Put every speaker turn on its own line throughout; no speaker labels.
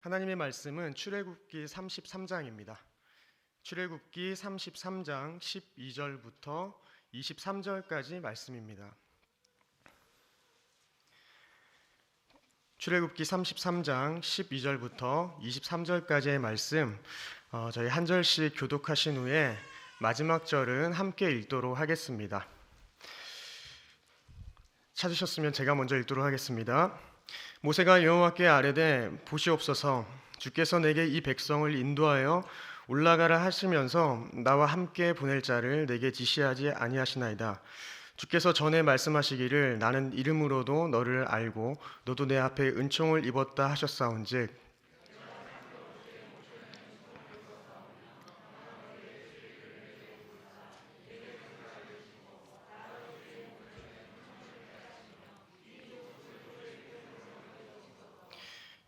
하나님의 말씀은 출애굽기 33장입니다. 출애굽기 33장 12절부터 23절까지 말씀입니다. 출애굽기 33장 12절부터 23절까지의 말씀, 저희 한 절씩 교독하신 후에 마지막 절은 함께 읽도록 하겠습니다. 찾으셨으면 제가 먼저 읽도록 하겠습니다. 모세가 여호와께 아뢰되 보시옵소서, 주께서 내게 이 백성을 인도하여 올라가라 하시면서 나와 함께 보낼 자를 내게 지시하지 아니하시나이다. 주께서 전에 말씀하시기를 나는 이름으로도 너를 알고 너도 내 앞에 은총을 입었다 하셨사온즉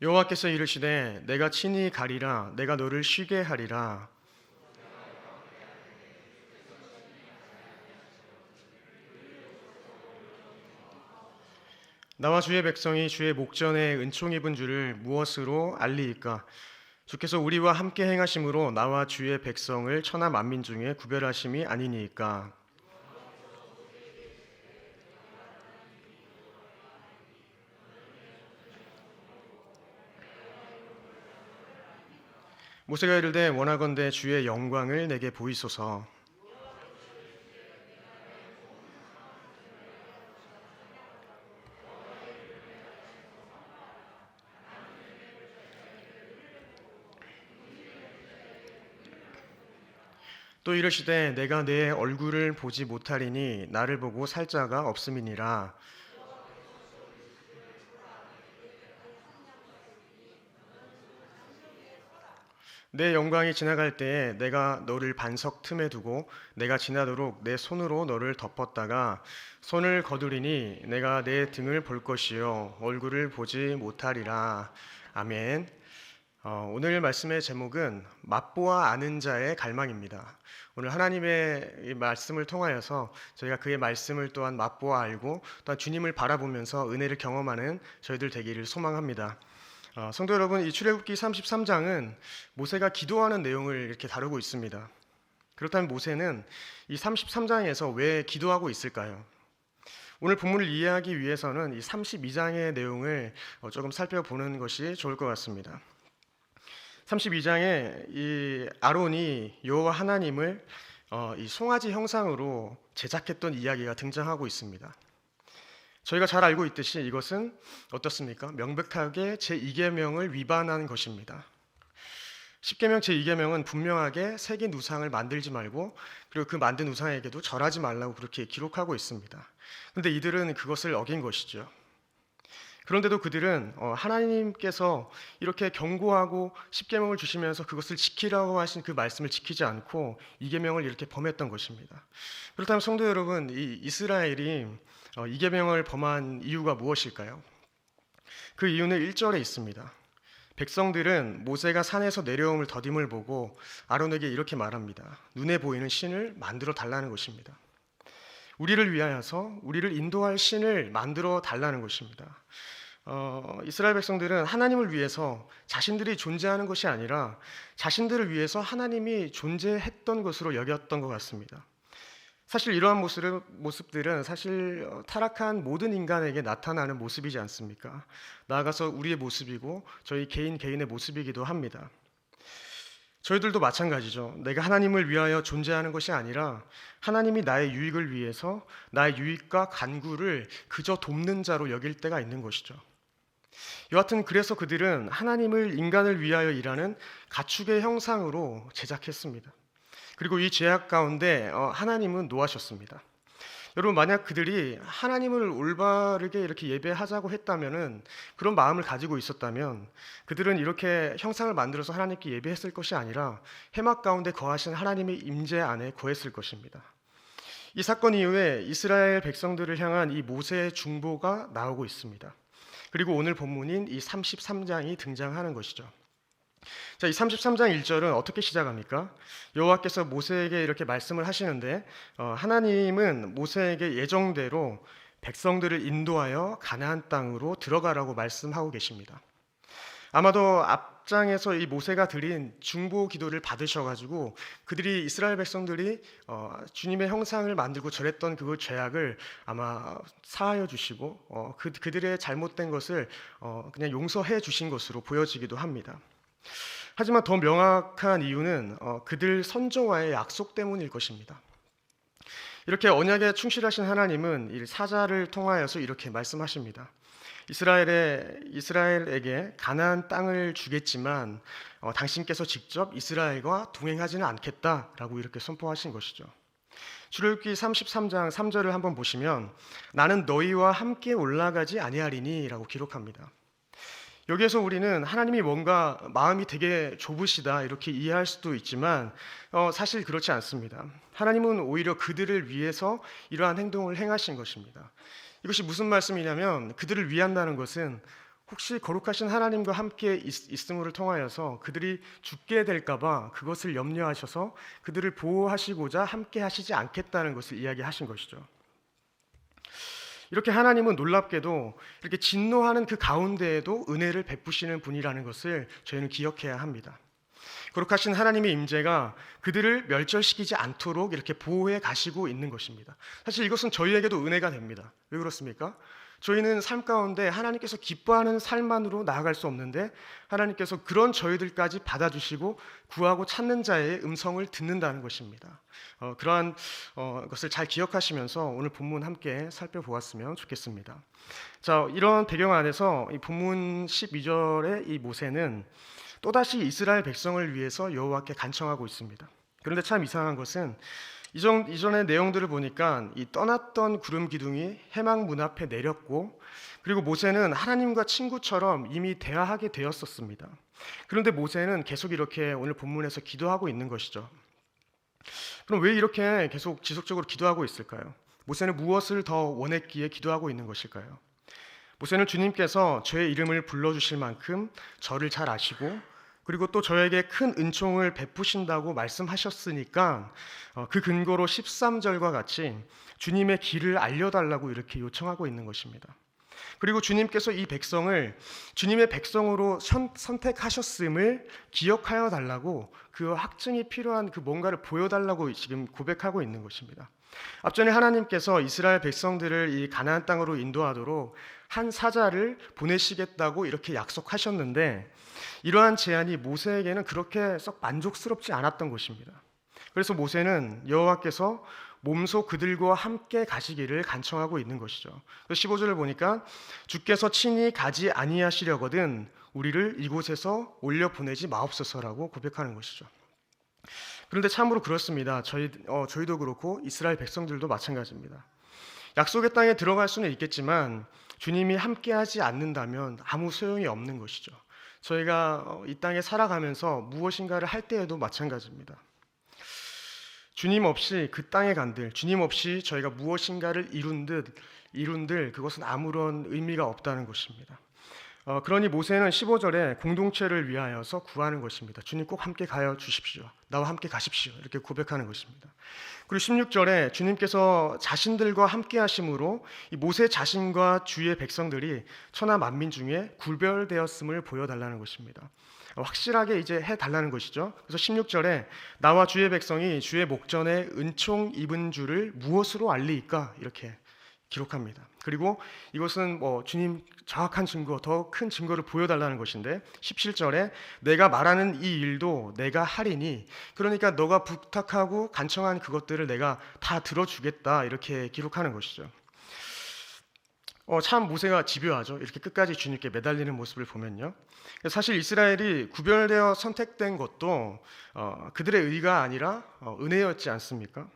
여호와께서 이르시되 내가 친히 가리라. 내가 너를 쉬게 하리라. 나와 주의 백성이 주의 목전에 은총 입은 줄을 무엇으로 알리이까? 주께서 우리와 함께 행하심으로 나와 주의 백성을 천하 만민 중에 구별하심이 아니니이까? 모세가 이르되 원하건대 주의 영광을 내게 보이소서. 또 이르시되 내가 내 얼굴을 보지 못하리니 나를 보고 살 자가 없음이니라. 내 영광이 지나갈 때에 내가 너를 반석 틈에 두고 내가 지나도록 내 손으로 너를 덮었다가 손을 거두리니 내가 내 등을 볼 것이요 얼굴을 보지 못하리라. 아멘. 오늘 말씀의 제목은 맛보아 아는 자의 갈망입니다. 오늘 하나님의 이 말씀을 통하여서 저희가 그의 말씀을 또한 맛보아 알고 또한 주님을 바라보면서 은혜를 경험하는 저희들 되기를 소망합니다. 성도 여러분, 이 출애굽기 33장은 모세가 기도하는 내용을 이렇게 다루고 있습니다. 그렇다면 모세는 이 33장에서 왜 기도하고 있을까요? 오늘 본문을 이해하기 위해서는 이 32장의 내용을 조금 살펴보는 것이 좋을 것 같습니다. 32장에 이 아론이 여호와 하나님을 이 송아지 형상으로 제작했던 이야기가 등장하고 있습니다. 저희가 잘 알고 있듯이 이것은 어떻습니까? 명백하게 제2계명을 위반한 것입니다. 10계명 제2계명은 분명하게 새긴 우상을 만들지 말고 그리고 그 만든 우상에게도 절하지 말라고 그렇게 기록하고 있습니다. 그런데 이들은 그것을 어긴 것이죠. 그런데도 그들은 하나님께서 이렇게 경고하고 10계명을 주시면서 그것을 지키라고 하신 그 말씀을 지키지 않고 2계명을 이렇게 범했던 것입니다. 그렇다면 성도 여러분, 이 이스라엘이 2계명을 범한 이유가 무엇일까요? 그 이유는 1절에 있습니다. 백성들은 모세가 산에서 내려옴을 더딤을 보고 아론에게 이렇게 말합니다. 눈에 보이는 신을 만들어 달라는 것입니다. 우리를 위하여서 우리를 인도할 신을 만들어 달라는 것입니다. 이스라엘 백성들은 하나님을 위해서 자신들이 존재하는 것이 아니라 자신들을 위해서 하나님이 존재했던 것으로 여겼던 것 같습니다. 사실 이러한 모습들은 사실 타락한 모든 인간에게 나타나는 모습이지 않습니까? 나아가서 우리의 모습이고 저희 개인의 모습이기도 합니다. 저희들도 마찬가지죠. 내가 하나님을 위하여 존재하는 것이 아니라 하나님이 나의 유익을 위해서 나의 유익과 간구를 그저 돕는 자로 여길 때가 있는 것이죠. 여하튼 그래서 그들은 하나님을 인간을 위하여 일하는 가축의 형상으로 제작했습니다. 그리고 이 죄악 가운데 하나님은 노하셨습니다. 여러분, 만약 그들이 하나님을 올바르게 이렇게 예배하자고 했다면은, 그런 마음을 가지고 있었다면 그들은 이렇게 형상을 만들어서 하나님께 예배했을 것이 아니라 해막 가운데 거하신 하나님의 임재 안에 거했을 것입니다. 이 사건 이후에 이스라엘 백성들을 향한 이 모세의 중보가 나오고 있습니다. 그리고 오늘 본문인 이 33장이 등장하는 것이죠. 자, 이 33장 1절은 어떻게 시작합니까? 여호와께서 모세에게 이렇게 말씀을 하시는데 하나님은 모세에게 예정대로 백성들을 인도하여 가나안 땅으로 들어가라고 말씀하고 계십니다. 아마도 앞장에서 이 모세가 드린 중보 기도를 받으셔가지고 그들이 이스라엘 백성들이 주님의 형상을 만들고 절했던 그 죄악을 아마 사하여 주시고 그들의 잘못된 것을 그냥 용서해 주신 것으로 보여지기도 합니다. 하지만 더 명확한 이유는 그들 선조와의 약속 때문일 것입니다. 이렇게 언약에 충실하신 하나님은 이 사자를 통하여서 이렇게 말씀하십니다. 이스라엘에게 가나안 땅을 주겠지만 당신께서 직접 이스라엘과 동행하지는 않겠다라고 이렇게 선포하신 것이죠. 출애굽기 33장 3절을 한번 보시면 나는 너희와 함께 올라가지 아니하리니라고 기록합니다. 여기에서 우리는 하나님이 뭔가 마음이 되게 좁으시다 이렇게 이해할 수도 있지만 사실 그렇지 않습니다. 하나님은 오히려 그들을 위해서 이러한 행동을 행하신 것입니다. 이것이 무슨 말씀이냐면 그들을 위한다는 것은 혹시 거룩하신 하나님과 함께 있음을 통하여서 그들이 죽게 될까봐 그것을 염려하셔서 그들을 보호하시고자 함께 하시지 않겠다는 것을 이야기하신 것이죠. 이렇게 하나님은 놀랍게도 이렇게 진노하는 그 가운데에도 은혜를 베푸시는 분이라는 것을 저희는 기억해야 합니다. 거룩하신 하나님의 임재가 그들을 멸절시키지 않도록 이렇게 보호해 가시고 있는 것입니다. 사실 이것은 저희에게도 은혜가 됩니다. 왜 그렇습니까? 저희는 삶 가운데 하나님께서 기뻐하는 삶만으로 나아갈 수 없는데 하나님께서 그런 저희들까지 받아주시고 구하고 찾는 자의 음성을 듣는다는 것입니다. 그러한 것을 잘 기억하시면서 오늘 본문 함께 살펴보았으면 좋겠습니다. 자, 이런 배경 안에서 이 본문 12절의 이 모세는 또다시 이스라엘 백성을 위해서 여호와께 간청하고 있습니다. 그런데 참 이상한 것은 이전의 내용들을 보니까 이 떠났던 구름 기둥이 해막 문 앞에 내렸고 그리고 모세는 하나님과 친구처럼 이미 대화하게 되었었습니다. 그런데 모세는 계속 이렇게 오늘 본문에서 기도하고 있는 것이죠. 그럼 왜 이렇게 계속 지속적으로 기도하고 있을까요? 모세는 무엇을 더 원했기에 기도하고 있는 것일까요? 모세는 주님께서 저의 이름을 불러주실 만큼 저를 잘 아시고 그리고 또 저에게 큰 은총을 베푸신다고 말씀하셨으니까 그 근거로 13절과 같이 주님의 길을 알려달라고 이렇게 요청하고 있는 것입니다. 그리고 주님께서 이 백성을 주님의 백성으로 선택하셨음을 기억하여 달라고 그 확증이 필요한 그 뭔가를 보여달라고 지금 고백하고 있는 것입니다. 앞전에 하나님께서 이스라엘 백성들을 이 가나안 땅으로 인도하도록 한 사자를 보내시겠다고 이렇게 약속하셨는데 이러한 제안이 모세에게는 그렇게 썩 만족스럽지 않았던 것입니다. 그래서 모세는 여호와께서 몸소 그들과 함께 가시기를 간청하고 있는 것이죠. 15절을 보니까 주께서 친히 가지 아니하시려거든 우리를 이곳에서 올려 보내지 마옵소서라고 고백하는 것이죠. 그런데 참으로 그렇습니다. 저희도 그렇고 이스라엘 백성들도 마찬가지입니다. 약속의 땅에 들어갈 수는 있겠지만 주님이 함께하지 않는다면 아무 소용이 없는 것이죠. 저희가 이 땅에 살아가면서 무엇인가를 할 때에도 마찬가지입니다. 주님 없이 그 땅에 간들, 주님 없이 저희가 무엇인가를 이룬들 그것은 아무런 의미가 없다는 것입니다. 그러니 모세는 15절에 공동체를 위하여서 구하는 것입니다. 주님 꼭 함께 가여 주십시오. 나와 함께 가십시오. 이렇게 고백하는 것입니다. 그리고 16절에 주님께서 자신들과 함께 하심으로 이 모세 자신과 주의 백성들이 천하 만민 중에 구별되었음을 보여달라는 것입니다. 확실하게 이제 해달라는 것이죠. 그래서 16절에 나와 주의 백성이 주의 목전에 은총 입은 줄을 무엇으로 알리이까 이렇게 기록합니다. 그리고 이것은 주님 정확한 증거, 더 큰 증거를 보여달라는 것인데 17절에 내가 말하는 이 일도 내가 하리니 그러니까 너가 부탁하고 간청한 그것들을 내가 다 들어주겠다 이렇게 기록하는 것이죠. 참 모세가 집요하죠. 이렇게 끝까지 주님께 매달리는 모습을 보면요. 사실 이스라엘이 구별되어 선택된 것도 그들의 의가 아니라 은혜였지 않습니까?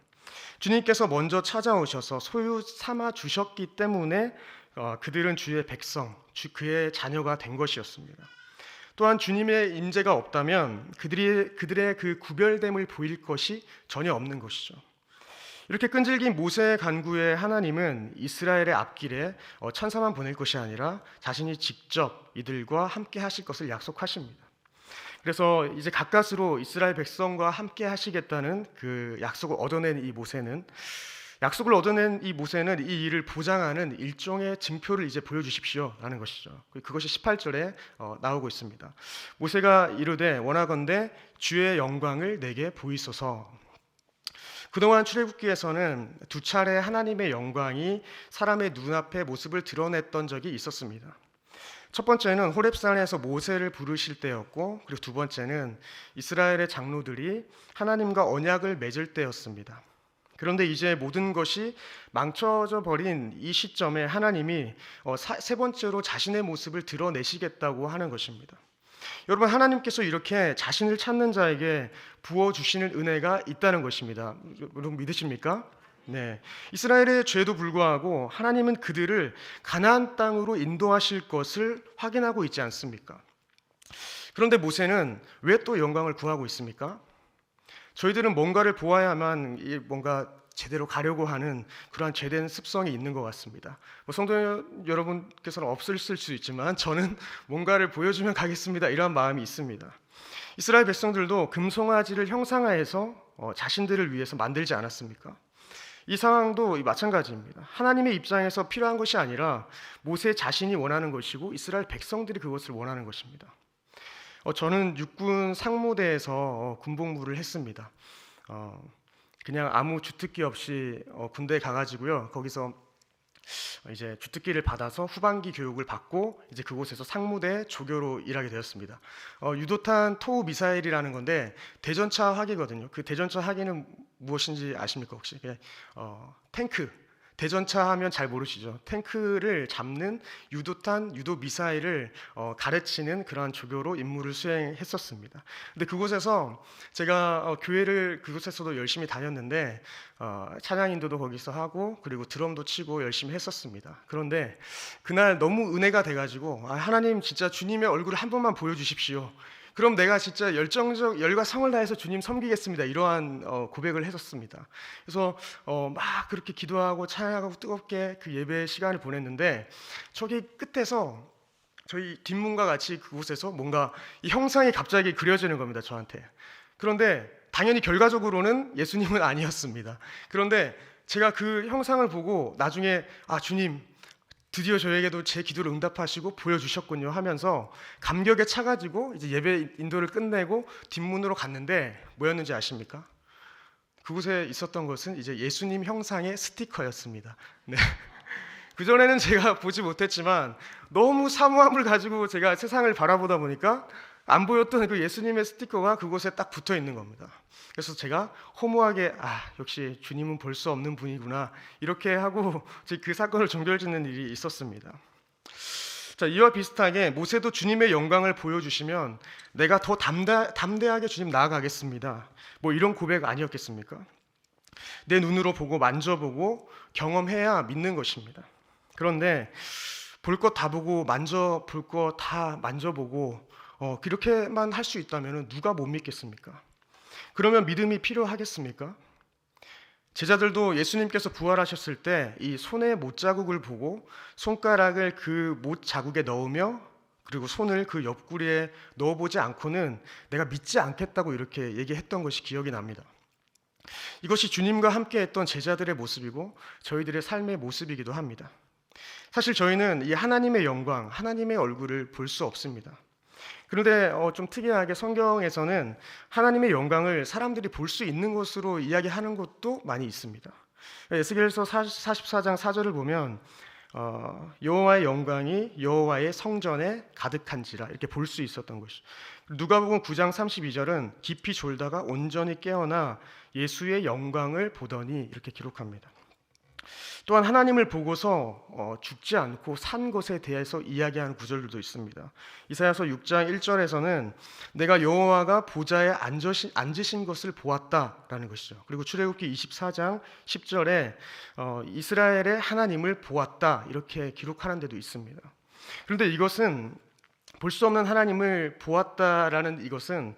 주님께서 먼저 찾아오셔서 소유 삼아 주셨기 때문에 그들은 주의 백성, 그의 자녀가 된 것이었습니다. 또한 주님의 임재가 없다면 그들의 그 구별됨을 보일 것이 전혀 없는 것이죠. 이렇게 끈질긴 모세의 간구에 하나님은 이스라엘의 앞길에 천사만 보낼 것이 아니라 자신이 직접 이들과 함께 하실 것을 약속하십니다. 그래서 이제 가까스로 이스라엘 백성과 함께 하시겠다는 그 약속을 얻어낸 이 모세는 약속을 얻어낸 이 모세는 이 일을 보장하는 일종의 증표를 이제 보여주십시오라는 것이죠. 그것이 18절에 나오고 있습니다. 모세가 이르되 원하건대 주의 영광을 내게 보이소서. 그동안 출애굽기에서는 두 차례 하나님의 영광이 사람의 눈앞에 모습을 드러냈던 적이 있었습니다. 첫 번째는 호렙산에서 모세를 부르실 때였고, 그리고 두 번째는 이스라엘의 장로들이 하나님과 언약을 맺을 때였습니다. 그런데 이제 모든 것이 망쳐져 버린 이 시점에 하나님이 세 번째로 자신의 모습을 드러내시겠다고 하는 것입니다. 여러분, 하나님께서 이렇게 자신을 찾는 자에게 부어주시는 은혜가 있다는 것입니다. 여러분 믿으십니까? 네. 이스라엘의 죄도 불구하고 하나님은 그들을 가나안 땅으로 인도하실 것을 확인하고 있지 않습니까? 그런데 모세는 왜 또 영광을 구하고 있습니까? 저희들은 뭔가를 보아야만 뭔가 제대로 가려고 하는 그러한 죄된 습성이 있는 것 같습니다. 성도 여러분께서는 없으실 수 있지만 저는 뭔가를 보여주면 가겠습니다, 이런 마음이 있습니다. 이스라엘 백성들도 금송아지를 형상화해서 자신들을 위해서 만들지 않았습니까? 이 상황도 마찬가지입니다. 하나님의 입장에서 필요한 것이 아니라 모세 자신이 원하는 것이고 이스라엘 백성들이 그것을 원하는 것입니다. 저는 육군 상무대에서 군복무를 했습니다. 그냥 아무 주특기 없이 군대에 가가지고요. 거기서 이제 주특기를 받아서 후반기 교육을 받고 이제 그곳에서 상무대 조교로 일하게 되었습니다. 유도탄 토우 미사일이라는 건데 대전차 화기거든요. 그 대전차 화기는 무엇인지 아십니까 혹시? 탱크. 대전차 하면 잘 모르시죠. 탱크를 잡는 유도탄, 유도 미사일을 가르치는 그러한 조교로 임무를 수행했었습니다. 근데 그곳에서 제가 교회를 그곳에서도 열심히 다녔는데 찬양 인도도 거기서 하고 그리고 드럼도 치고 열심히 했었습니다. 그런데 그날 너무 은혜가 돼가지고 하나님 진짜 주님의 얼굴을 한 번만 보여주십시오. 그럼 내가 진짜 열과 성을 다해서 주님 섬기겠습니다. 이러한 고백을 했었습니다. 그래서 막 그렇게 기도하고 찬양하고 뜨겁게 그 예배 시간을 보냈는데 저기 끝에서 저희 뒷문과 같이 그곳에서 뭔가 이 형상이 갑자기 그려지는 겁니다, 저한테. 그런데 당연히 결과적으로는 예수님은 아니었습니다. 그런데 제가 그 형상을 보고 나중에 주님 드디어 저에게도 제 기도를 응답하시고 보여주셨군요 하면서 감격에 차가지고 이제 예배 인도를 끝내고 뒷문으로 갔는데 뭐였는지 아십니까? 그곳에 있었던 것은 이제 예수님 형상의 스티커였습니다. 네. 그전에는 제가 보지 못했지만 너무 사모함을 가지고 제가 세상을 바라보다 보니까 안 보였던 그 예수님의 스티커가 그곳에 딱 붙어 있는 겁니다. 그래서 제가 허무하게 역시 주님은 볼 수 없는 분이구나 이렇게 하고 그 사건을 종결짓는 일이 있었습니다. 자, 이와 비슷하게 모세도 주님의 영광을 보여주시면 내가 더 담대하게 주님 나아가겠습니다. 뭐 이런 고백 아니었겠습니까? 내 눈으로 보고 만져보고 경험해야 믿는 것입니다. 그런데 볼 것 다 보고 볼 것 다 만져보고 그렇게만 할 수 있다면 누가 못 믿겠습니까? 그러면 믿음이 필요하겠습니까? 제자들도 예수님께서 부활하셨을 때 이 손의 못자국을 보고 손가락을 그 못자국에 넣으며 그리고 손을 그 옆구리에 넣어보지 않고는 내가 믿지 않겠다고 이렇게 얘기했던 것이 기억이 납니다. 이것이 주님과 함께 했던 제자들의 모습이고 저희들의 삶의 모습이기도 합니다. 사실 저희는 이 하나님의 영광, 하나님의 얼굴을 볼 수 없습니다. 그런데 좀 특이하게 성경에서는 하나님의 영광을 사람들이 볼 수 있는 것으로 이야기하는 것도 많이 있습니다. 에스겔서 44장 4절을 보면 여호와의 영광이 여호와의 성전에 가득한지라 이렇게 볼 수 있었던 것이죠. 누가복음 9장 32절은 깊이 졸다가 온전히 깨어나 예수의 영광을 보더니 이렇게 기록합니다. 또한 하나님을 보고서 죽지 않고 산 것에 대해서 이야기하는 구절들도 있습니다. 이사야서 6장 1절에서는 내가 여호와가 보좌에 앉으신 것을 보았다라는 것이죠. 그리고 출애굽기 24장 10절에 이스라엘의 하나님을 보았다 이렇게 기록하는 데도 있습니다. 그런데 이것은 볼 수 없는 하나님을 보았다라는 이것은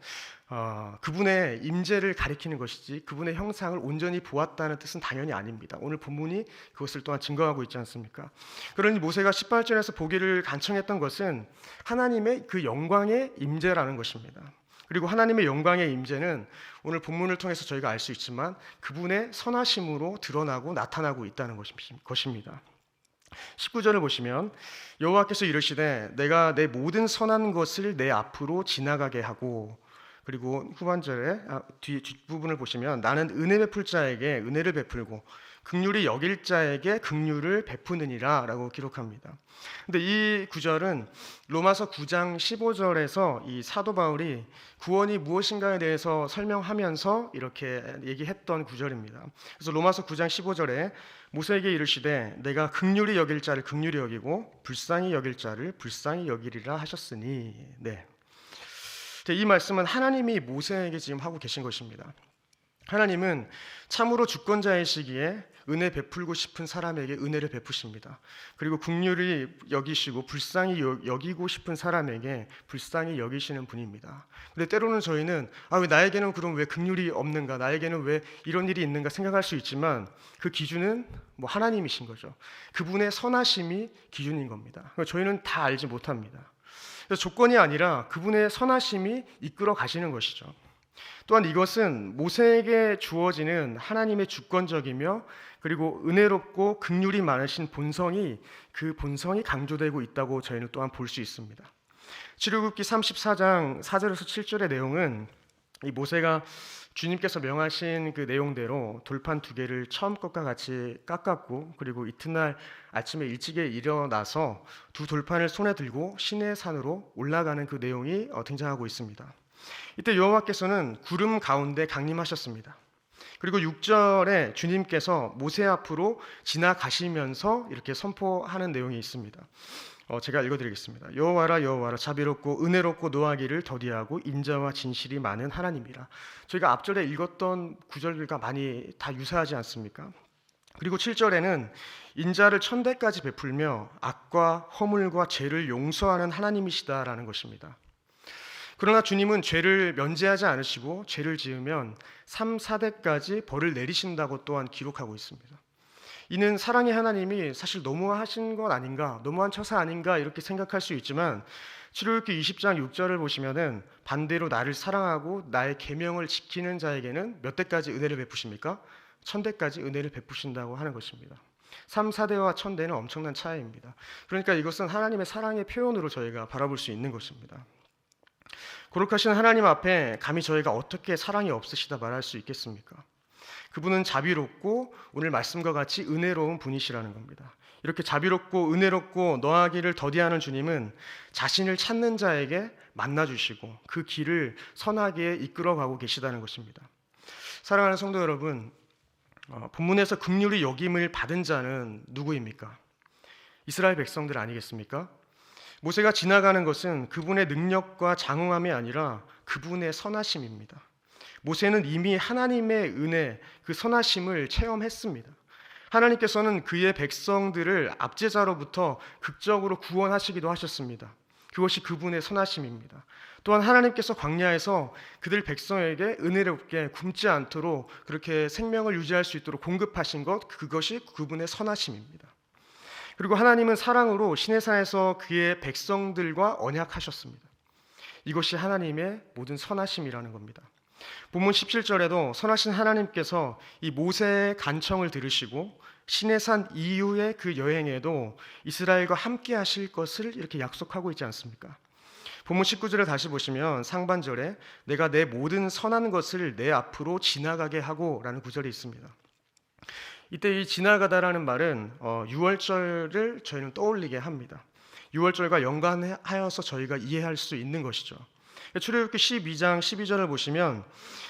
그분의 임재를 가리키는 것이지 그분의 형상을 온전히 보았다는 뜻은 당연히 아닙니다. 오늘 본문이 그것을 또한 증거하고 있지 않습니까? 그러니 모세가 18절에서 보기를 간청했던 것은 하나님의 그 영광의 임재라는 것입니다. 그리고 하나님의 영광의 임재는 오늘 본문을 통해서 저희가 알 수 있지만 그분의 선하심으로 드러나고 나타나고 있다는 것입니다. 19절을 보시면 여호와께서 이르시되 내가 내 모든 선한 것을 내 앞으로 지나가게 하고, 그리고 후반절에 뒷부분을 보시면 나는 은혜 베풀 자에게 은혜를 베풀고 긍휼히 여길 자에게 긍휼을 베푸느니라 라고 기록합니다. 근데 이 구절은 로마서 9장 15절에서 이 사도 바울이 구원이 무엇인가에 대해서 설명하면서 이렇게 얘기했던 구절입니다. 그래서 로마서 9장 15절에 모세에게 이르시되 내가 긍휼히 여길 자를 긍휼히 여기고 불쌍히 여길 자를 불쌍히 여기리라 하셨으니. 네. 이 말씀은 하나님이 모세에게 지금 하고 계신 것입니다. 하나님은 참으로 주권자이시기에 은혜 베풀고 싶은 사람에게 은혜를 베푸십니다. 그리고 긍휼히 여기시고 불쌍히 여기고 싶은 사람에게 불쌍히 여기시는 분입니다. 근데 때로는 저희는 왜 나에게는 그럼 왜 긍휼이 없는가, 나에게는 왜 이런 일이 있는가 생각할 수 있지만 그 기준은 하나님이신 거죠. 그분의 선하심이 기준인 겁니다. 저희는 다 알지 못합니다. 그래서 조건이 아니라 그분의 선하심이 이끌어 가시는 것이죠. 또한 이것은 모세에게 주어지는 하나님의 주권적이며 그리고 은혜롭고 긍휼이 많으신 본성이, 그 본성이 강조되고 있다고 저희는 또한 볼 수 있습니다. 출애굽기 34장 4절에서 7절의 내용은 이 모세가 주님께서 명하신 그 내용대로 돌판 2개를 처음 것과 같이 깎았고, 그리고 이튿날 아침에 일찍에 일어나서 2 돌판을 손에 들고 시내산으로 올라가는 그 내용이 등장하고 있습니다. 이때 여호와께서는 구름 가운데 강림하셨습니다. 그리고 6절에 주님께서 모세 앞으로 지나가시면서 이렇게 선포하는 내용이 있습니다. 제가 읽어드리겠습니다. 여호와라 여호와라 자비롭고 은혜롭고 노하기를 더디하고 인자와 진실이 많은 하나님이라. 저희가 앞절에 읽었던 구절들과 많이 다 유사하지 않습니까? 그리고 7절에는 인자를 천대까지 베풀며 악과 허물과 죄를 용서하는 하나님이시다라는 것입니다. 그러나 주님은 죄를 면제하지 않으시고 죄를 지으면 3, 4대까지 벌을 내리신다고 또한 기록하고 있습니다. 이는 사랑의 하나님이 사실 너무하신 것 아닌가, 너무한 처사 아닌가 이렇게 생각할 수 있지만 출애굽기 20장 6절을 보시면은 반대로 나를 사랑하고 나의 계명을 지키는 자에게는 몇 대까지 은혜를 베푸십니까? 1000대까지 은혜를 베푸신다고 하는 것입니다. 3, 4대와 1000대는 엄청난 차이입니다. 그러니까 이것은 하나님의 사랑의 표현으로 저희가 바라볼 수 있는 것입니다. 거룩하신 하나님 앞에 감히 저희가 어떻게 사랑이 없으시다 말할 수 있겠습니까? 그분은 자비롭고 오늘 말씀과 같이 은혜로운 분이시라는 겁니다. 이렇게 자비롭고 은혜롭고 너하기를 더디하는 주님은 자신을 찾는 자에게 만나주시고 그 길을 선하게 이끌어가고 계시다는 것입니다. 사랑하는 성도 여러분, 본문에서 긍휼히 여김을 받은 자는 누구입니까? 이스라엘 백성들 아니겠습니까? 모세가 지나가는 것은 그분의 능력과 장엄함이 아니라 그분의 선하심입니다. 모세는 이미 하나님의 은혜, 그 선하심을 체험했습니다. 하나님께서는 그의 백성들을 압제자로부터 극적으로 구원하시기도 하셨습니다. 그것이 그분의 선하심입니다. 또한 하나님께서 광야에서 그들 백성에게 은혜롭게 굶지 않도록 그렇게 생명을 유지할 수 있도록 공급하신 것, 그것이 그분의 선하심입니다. 그리고 하나님은 사랑으로 시내산에서 그의 백성들과 언약하셨습니다. 이것이 하나님의 모든 선하심이라는 겁니다. 본문 17절에도 선하신 하나님께서 이 모세의 간청을 들으시고 시내산 이후의 그 여행에도 이스라엘과 함께 하실 것을 이렇게 약속하고 있지 않습니까? 본문 19절을 다시 보시면 상반절에 내가 내 모든 선한 것을 내 앞으로 지나가게 하고 라는 구절이 있습니다. 이때 이 지나가다라는 말은 6월절을 저희는 떠올리게 합니다. 6월절과 연관하여서 저희가 이해할 수 있는 것이죠. 출애굽기 12장 12절을 보시면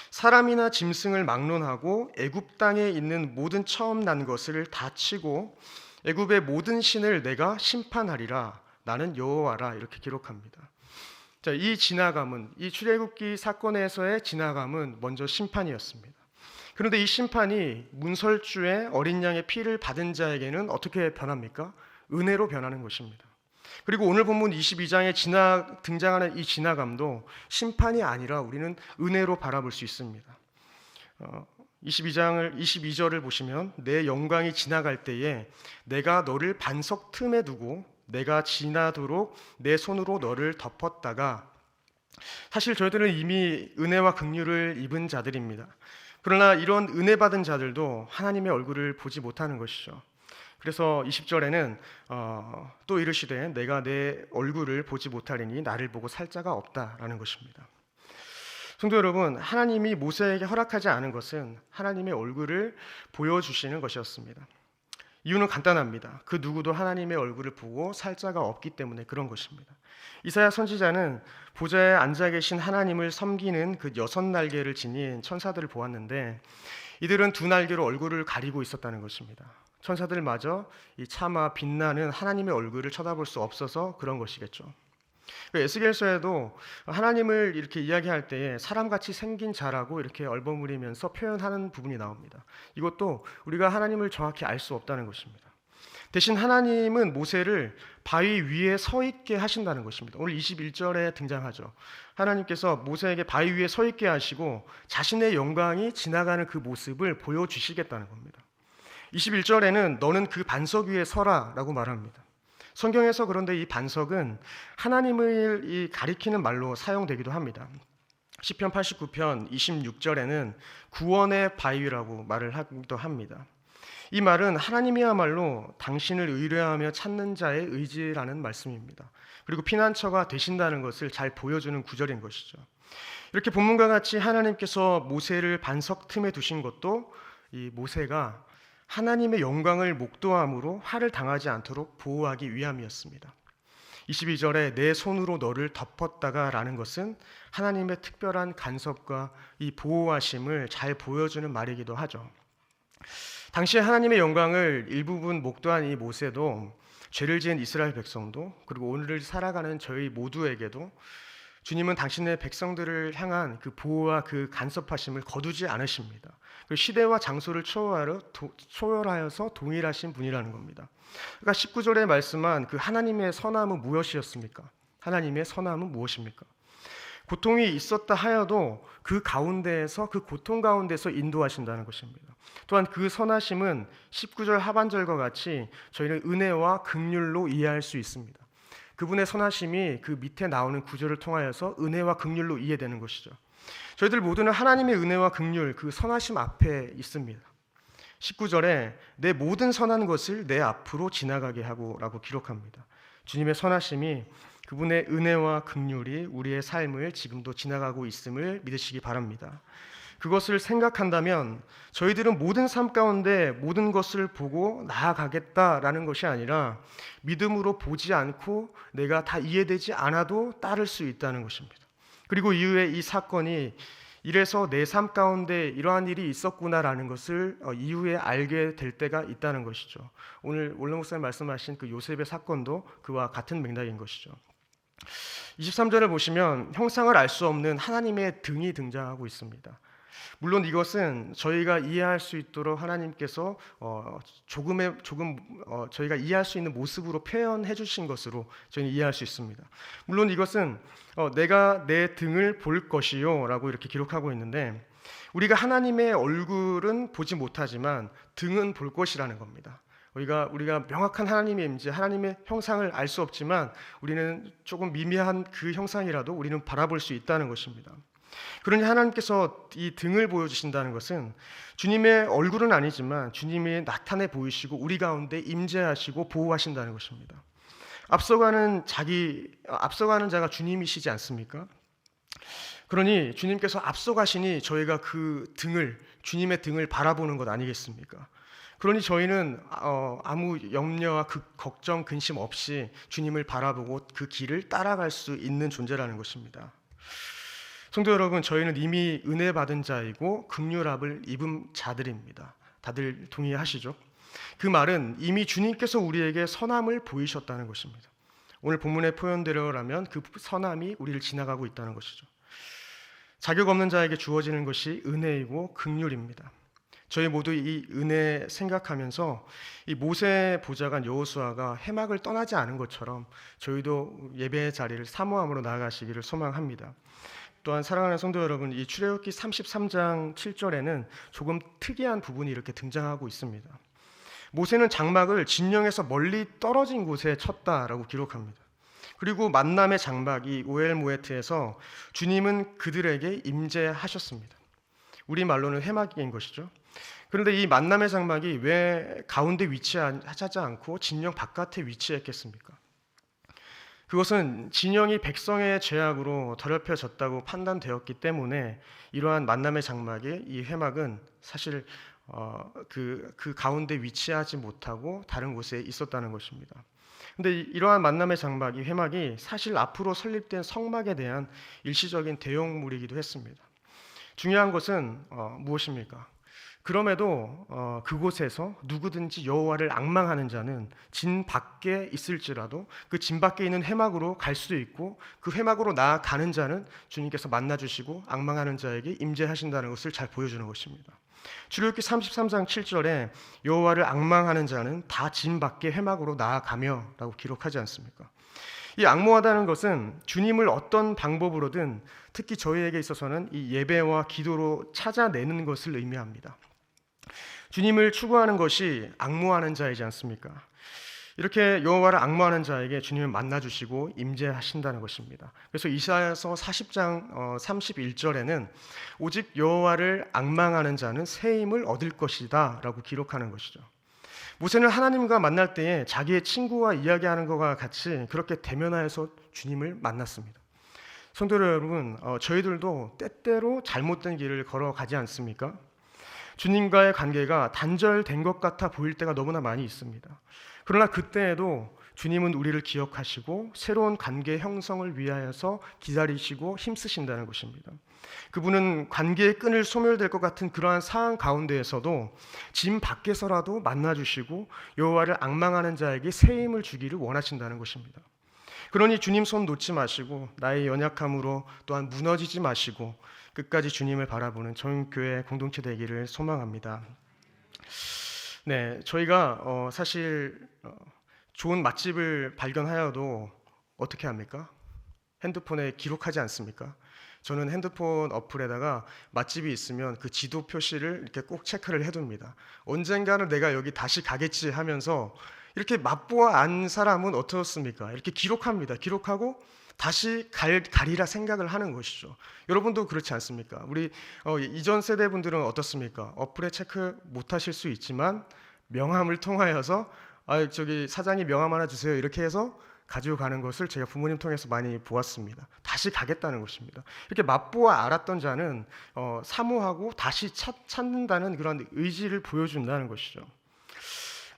사람이나 짐승을 막론하고 애굽 땅에 있는 모든 처음 난 것을 다 치고 애굽의 모든 신을 내가 심판하리라 나는 여호와라 이렇게 기록합니다. 자, 이 지나감은, 이 출애굽기 사건에서의 지나감은 먼저 심판이었습니다. 그런데 이 심판이 문설주의 어린 양의 피를 받은 자에게는 어떻게 변합니까? 은혜로 변하는 것입니다. 그리고 오늘 본문 22장에 등장하는 이 지나감도 심판이 아니라 우리는 은혜로 바라볼 수 있습니다. 22절을 보시면 내 영광이 지나갈 때에 내가 너를 반석 틈에 두고 내가 지나도록 내 손으로 너를 덮었다가 사실 저희들은 이미 은혜와 긍휼을 입은 자들입니다. 그러나 이런 은혜 받은 자들도 하나님의 얼굴을 보지 못하는 것이죠. 그래서 20절에는 또 이르시되 내가 내 얼굴을 보지 못하리니 나를 보고 살 자가 없다라는 것입니다. 성도 여러분, 하나님이 모세에게 허락하지 않은 것은 하나님의 얼굴을 보여주시는 것이었습니다. 이유는 간단합니다. 그 누구도 하나님의 얼굴을 보고 살 자가 없기 때문에 그런 것입니다. 이사야 선지자는 보좌에 앉아 계신 하나님을 섬기는 그 6날개를 지닌 천사들을 보았는데 이들은 2날개로 얼굴을 가리고 있었다는 것입니다. 천사들마저 이 차마 빛나는 하나님의 얼굴을 쳐다볼 수 없어서 그런 것이겠죠. 에스겔서에도 하나님을 이렇게 이야기할 때에 사람같이 생긴 자라고 이렇게 얼버무리면서 표현하는 부분이 나옵니다. 이것도 우리가 하나님을 정확히 알 수 없다는 것입니다. 대신 하나님은 모세를 바위 위에 서 있게 하신다는 것입니다. 오늘 21절에 등장하죠. 하나님께서 모세에게 바위 위에 서 있게 하시고 자신의 영광이 지나가는 그 모습을 보여주시겠다는 겁니다. 21절에는 너는 그 반석 위에 서라 라고 말합니다. 성경에서 그런데 이 반석은 하나님을 가리키는 말로 사용되기도 합니다. 시편 89편 26절에는 구원의 바위라고 말을 하기도 합니다. 이 말은 하나님이야말로 당신을 의뢰하며 찾는 자의 의지라는 말씀입니다. 그리고 피난처가 되신다는 것을 잘 보여주는 구절인 것이죠. 이렇게 본문과 같이 하나님께서 모세를 반석 틈에 두신 것도 이 모세가 하나님의 영광을 목도함으로 화를 당하지 않도록 보호하기 위함이었습니다. 22절에 내 손으로 너를 덮었다가 라는 것은 하나님의 특별한 간섭과 이 보호하심을 잘 보여주는 말이기도 하죠. 당시에 하나님의 영광을 일부분 목도한 이 모세도 죄를 지은 이스라엘 백성도 그리고 오늘을 살아가는 저희 모두에게도 주님은 당신의 백성들을 향한 그 보호와 그 간섭하심을 거두지 않으십니다. 그 시대와 장소를 초월하여서 동일하신 분이라는 겁니다. 그러니까 19절에 말씀한 그 하나님의 선함은 무엇이었습니까? 하나님의 선함은 무엇입니까? 고통이 있었다 하여도 그 가운데에서 그 고통 가운데서 인도하신다는 것입니다. 또한 그 선하심은 19절 하반절과 같이 저희는 은혜와 긍휼로 이해할 수 있습니다. 그분의 선하심이 그 밑에 나오는 구절을 통하여서 은혜와 긍휼로 이해되는 것이죠. 저희들 모두는 하나님의 은혜와 긍휼 그 선하심 앞에 있습니다. 19절에 내 모든 선한 것을 내 앞으로 지나가게 하고 라고 기록합니다. 주님의 선하심이 그분의 은혜와 긍휼이 우리의 삶을 지금도 지나가고 있음을 믿으시기 바랍니다. 그것을 생각한다면 저희들은 모든 삶 가운데 모든 것을 보고 나아가겠다라는 것이 아니라 믿음으로 보지 않고 내가 다 이해되지 않아도 따를 수 있다는 것입니다. 그리고 이후에 이 사건이 이래서 내 삶 가운데 이러한 일이 있었구나라는 것을 이후에 알게 될 때가 있다는 것이죠. 오늘 올레 목사님 말씀하신 그 요셉의 사건도 그와 같은 맥락인 것이죠. 23절을 보시면 형상을 알 수 없는 하나님의 등이 등장하고 있습니다. 물론 이것은 저희가 이해할 수 있도록 하나님께서 조금 저희가 이해할 수 있는 모습으로 표현해 주신 것으로 저희는 이해할 수 있습니다. 물론 이것은 내가 내 등을 볼 것이요 라고 이렇게 기록하고 있는데 우리가 하나님의 얼굴은 보지 못하지만 등은 볼 것이라는 겁니다. 우리가 명확한 하나님의 임재, 하나님의 형상을 알 수 없지만 우리는 조금 미미한 그 형상이라도 우리는 바라볼 수 있다는 것입니다. 그러니 하나님께서 이 등을 보여주신다는 것은 주님의 얼굴은 아니지만 주님이 나타내 보이시고 우리 가운데 임재하시고 보호하신다는 것입니다. 앞서가는 자가 주님이시지 않습니까? 그러니 주님께서 앞서가시니 저희가 그 등을 주님의 등을 바라보는 것 아니겠습니까? 그러니 저희는 아무 염려와 걱정, 근심 없이 주님을 바라보고 그 길을 따라갈 수 있는 존재라는 것입니다. 성도 여러분, 저희는 이미 은혜 받은 자이고 긍휼함을 입은 자들입니다. 다들 동의하시죠? 그 말은 이미 주님께서 우리에게 선함을 보이셨다는 것입니다. 오늘 본문의 표현대로라면 그 선함이 우리를 지나가고 있다는 것이죠. 자격 없는 자에게 주어지는 것이 은혜이고 긍휼입니다. 저희 모두 이 은혜 생각하면서 이 모세 보좌관 여호수아가 해막을 떠나지 않은 것처럼 저희도 예배의 자리를 사모함으로 나아가시기를 소망합니다. 또한 사랑하는 성도 여러분, 이 출애굽기 33장 7절에는 조금 특이한 부분이 이렇게 등장하고 있습니다. 모세는 장막을 진영에서 멀리 떨어진 곳에 쳤다라고 기록합니다. 그리고 만남의 장막 이 오엘 모에트에서 주님은 그들에게 임재하셨습니다. 우리말로는 회막인 것이죠. 그런데 이 만남의 장막이 왜 가운데 위치하지 않고 진영 바깥에 위치했겠습니까? 그것은 진영이 백성의 죄악으로 더럽혀졌다고 판단되었기 때문에 이러한 만남의 장막의 이 회막은 사실 그 가운데 위치하지 못하고 다른 곳에 있었다는 것입니다. 근데 이러한 만남의 장막, 이 회막이 사실 앞으로 설립된 성막에 대한 일시적인 대용물이기도 했습니다. 중요한 것은 무엇입니까? 그럼에도 그곳에서 누구든지 여호와를 앙망하는 자는 진 밖에 있을지라도 그 진 밖에 있는 회막으로 갈 수도 있고 그 회막으로 나아가는 자는 주님께서 만나주시고 앙망하는 자에게 임재하신다는 것을 잘 보여주는 것입니다. 출애굽기 33장 7절에 여호와를 앙망하는 자는 다 진 밖에 회막으로 나아가며 라고 기록하지 않습니까? 이 앙모하다는 것은 주님을 어떤 방법으로든 특히 저희에게 있어서는 이 예배와 기도로 찾아내는 것을 의미합니다. 주님을 추구하는 것이 앙모하는 자이지 않습니까? 이렇게 여호와를 앙모하는 자에게 주님을 만나주시고 임재하신다는 것입니다. 그래서 이사야서 40장 31절에는 오직 여호와를 앙망하는 자는 새 힘을 얻을 것이다 라고 기록하는 것이죠. 모세는 하나님과 만날 때에 자기의 친구와 이야기하는 것과 같이 그렇게 대면하여서 주님을 만났습니다. 성도 여러분, 저희들도 때때로 잘못된 길을 걸어가지 않습니까? 주님과의 관계가 단절된 것 같아 보일 때가 너무나 많이 있습니다. 그러나 그때에도 주님은 우리를 기억하시고 새로운 관계 형성을 위하여서 기다리시고 힘쓰신다는 것입니다. 그분은 관계의 끈을 소멸될 것 같은 그러한 상황 가운데에서도 짐 밖에서라도 만나주시고 여호와를 앙망하는 자에게 새 힘을 주기를 원하신다는 것입니다. 그러니 주님 손 놓지 마시고 나의 연약함으로 또한 무너지지 마시고 끝까지 주님을 바라보는 저희교회 공동체 되기를 소망합니다. 네, 저희가 사실 좋은 맛집을 발견하여도 어떻게 합니까? 핸드폰에 기록하지 않습니까? 저는 핸드폰 어플에다가 맛집이 있으면 그 지도 표시를 이렇게 꼭 체크를 해둡니다. 언젠가는 내가 여기 다시 가겠지 하면서 이렇게 맛보아 안 사람은 어떻습니까? 이렇게 기록합니다. 기록하고 다시 가리라 생각을 하는 것이죠. 여러분도 그렇지 않습니까? 우리 이전 세대 분들은 어떻습니까? 어플에 체크 못 하실 수 있지만 명함을 통하여서 저기 사장님 명함 하나 주세요 이렇게 해서 가지고 가는 것을 제가 부모님 통해서 많이 보았습니다. 다시 가겠다는 것입니다. 이렇게 맛보아 알았던 자는 사모하고 다시 찾는다는 그런 의지를 보여준다는 것이죠.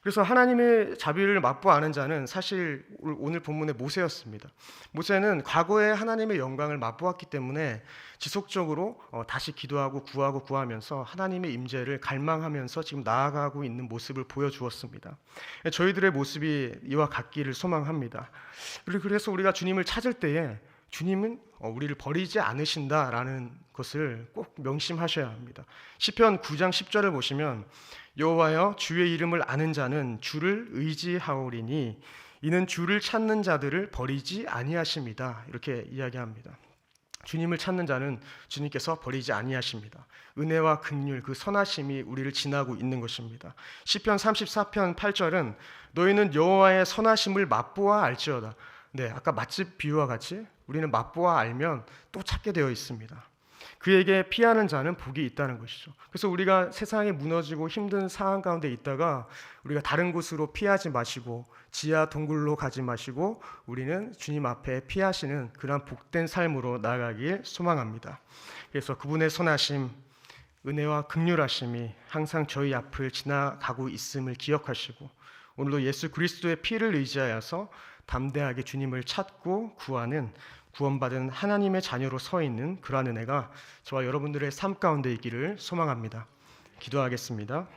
그래서 하나님의 자비를 맛보아 아는 자는 사실 오늘 본문의 모세였습니다. 모세는 과거에 하나님의 영광을 맛보았기 때문에 지속적으로 다시 기도하고 구하면서 하나님의 임재를 갈망하면서 지금 나아가고 있는 모습을 보여주었습니다. 저희들의 모습이 이와 같기를 소망합니다. 그래서 우리가 주님을 찾을 때에 주님은 우리를 버리지 않으신다라는 것을 꼭 명심하셔야 합니다. 시편 9장 10절을 보시면 여호와여 주의 이름을 아는 자는 주를 의지하오리니 이는 주를 찾는 자들을 버리지 아니하십니다. 이렇게 이야기합니다. 주님을 찾는 자는 주님께서 버리지 아니하십니다. 은혜와 긍휼 그 선하심이 우리를 지나고 있는 것입니다. 시편 34편 8절은 너희는 여호와의 선하심을 맛보아 알지어다. 네, 아까 맛집 비유와 같이 우리는 맛보아 알면 또 찾게 되어 있습니다. 그에게 피하는 자는 복이 있다는 것이죠. 그래서 우리가 세상에 무너지고 힘든 상황 가운데 있다가 우리가 다른 곳으로 피하지 마시고 지하 동굴로 가지 마시고 우리는 주님 앞에 피하시는 그러한 복된 삶으로 나아가길 소망합니다. 그래서 그분의 선하심, 은혜와 긍휼하심이 항상 저희 앞을 지나가고 있음을 기억하시고 오늘도 예수 그리스도의 피를 의지하여서 담대하게 주님을 찾고 구하는 구원받은 하나님의 자녀로 서 있는 그러한 은혜가 저와 여러분들의 삶 가운데 있기를 소망합니다. 기도하겠습니다.